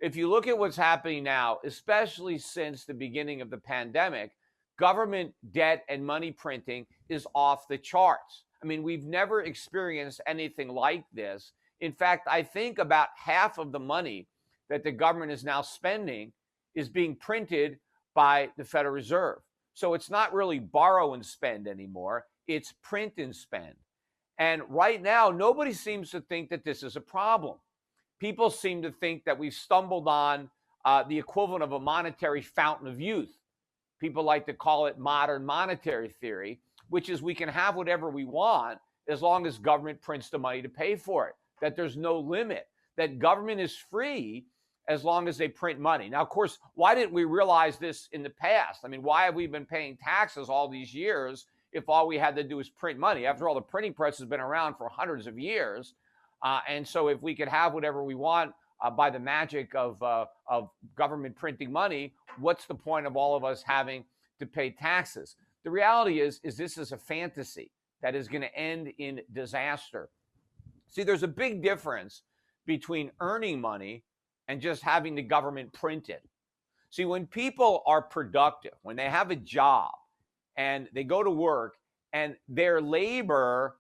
If you look at what's happening now, especially since the beginning of the pandemic, government debt and money printing is off the charts. I mean, we've never experienced anything like this. In fact, I think about half of the money that the government is now spending is being printed by the Federal Reserve. So it's not really borrow and spend anymore, it's print and spend. And right now, nobody seems to think that this is a problem. People seem to think that we've stumbled on the equivalent of a monetary fountain of youth. People like to call it modern monetary theory, which is we can have whatever we want as long as government prints the money to pay for it, that there's no limit, that government is free as long as they print money. Now, of course, why didn't we realize this in the past? I mean, why have we been paying taxes all these years if all we had to do is print money? After all, the printing press has been around for hundreds of years. And so if we could have whatever we want by the magic of government printing money, what's the point of all of us having to pay taxes? The reality is this is a fantasy that is going to end in disaster. See, there's a big difference between earning money and just having the government print it. See, when people are productive, when they have a job and they go to work and their labor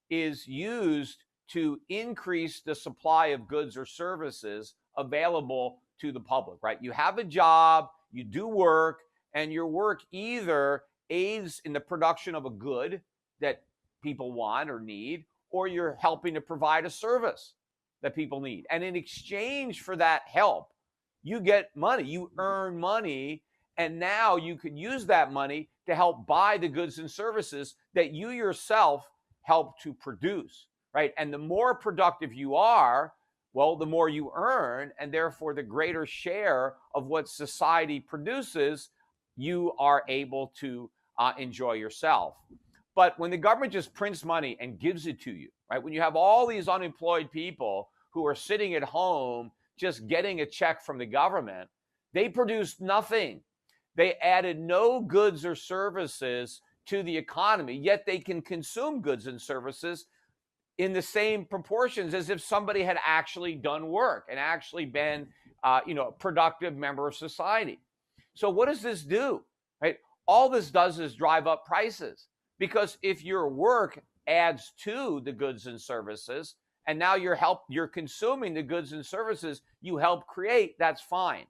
is used to increase the supply of goods or services available to the public, right? You have a job, you do work, and your work either aids in the production of a good that people want or need, or you're helping to provide a service that people need. And in exchange for that help, you get money, you earn money, and now you can use that money to help buy the goods and services that you yourself help to produce, right? And the more productive you are, well, the more you earn, and therefore the greater share of what society produces, you are able to enjoy yourself. But when the government just prints money and gives it to you, right? When you have all these unemployed people who are sitting at home just getting a check from the government, they produced nothing. They added no goods or services to the economy, yet they can consume goods and services in the same proportions as if somebody had actually done work and actually been, a productive member of society. So what does this do, right? All this does is drive up prices, because if your work adds to the goods and services, and now you're consuming the goods and services you help create, that's fine.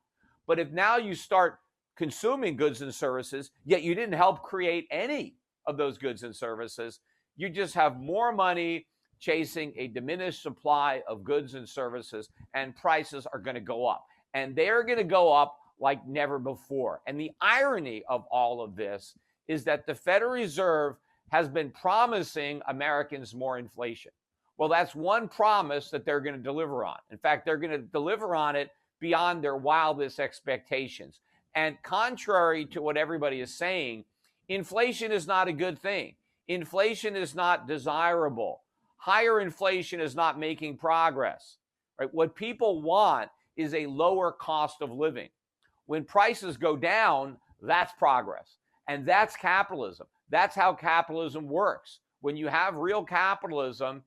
But if now you start consuming goods and services, yet you didn't help create any of those goods and services, you just have more money chasing a diminished supply of goods and services, and prices are going to go up. And they're going to go up like never before. And the irony of all of this is that the Federal Reserve has been promising Americans more inflation. Well, that's one promise that they're going to deliver on. In fact, they're going to deliver on it beyond their wildest expectations. And contrary to what everybody is saying, inflation is not a good thing. Inflation is not desirable. Higher inflation is not making progress, right? What people want is a lower cost of living. When prices go down, that's progress. And that's capitalism. That's how capitalism works. When you have real capitalism,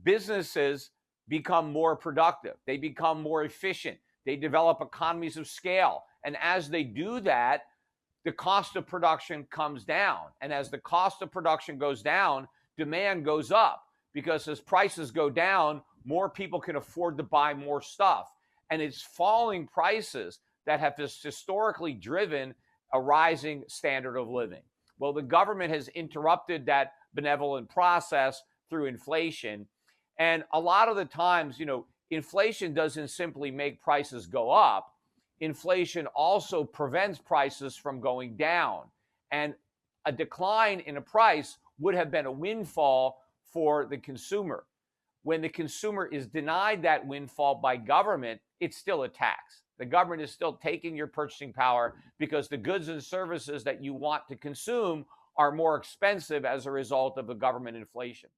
businesses become more productive. They become more efficient. They develop economies of scale. And as they do that, the cost of production comes down. And as the cost of production goes down, demand goes up. Because as prices go down, more people can afford to buy more stuff. And it's falling prices that have historically driven a rising standard of living. Well, the government has interrupted that benevolent process through inflation. And a lot of the times, inflation doesn't simply make prices go up. Inflation also prevents prices from going down. And a decline in a price would have been a windfall for the consumer. When the consumer is denied that windfall by government, it's still a tax. The government is still taking your purchasing power because the goods and services that you want to consume are more expensive as a result of the government inflation.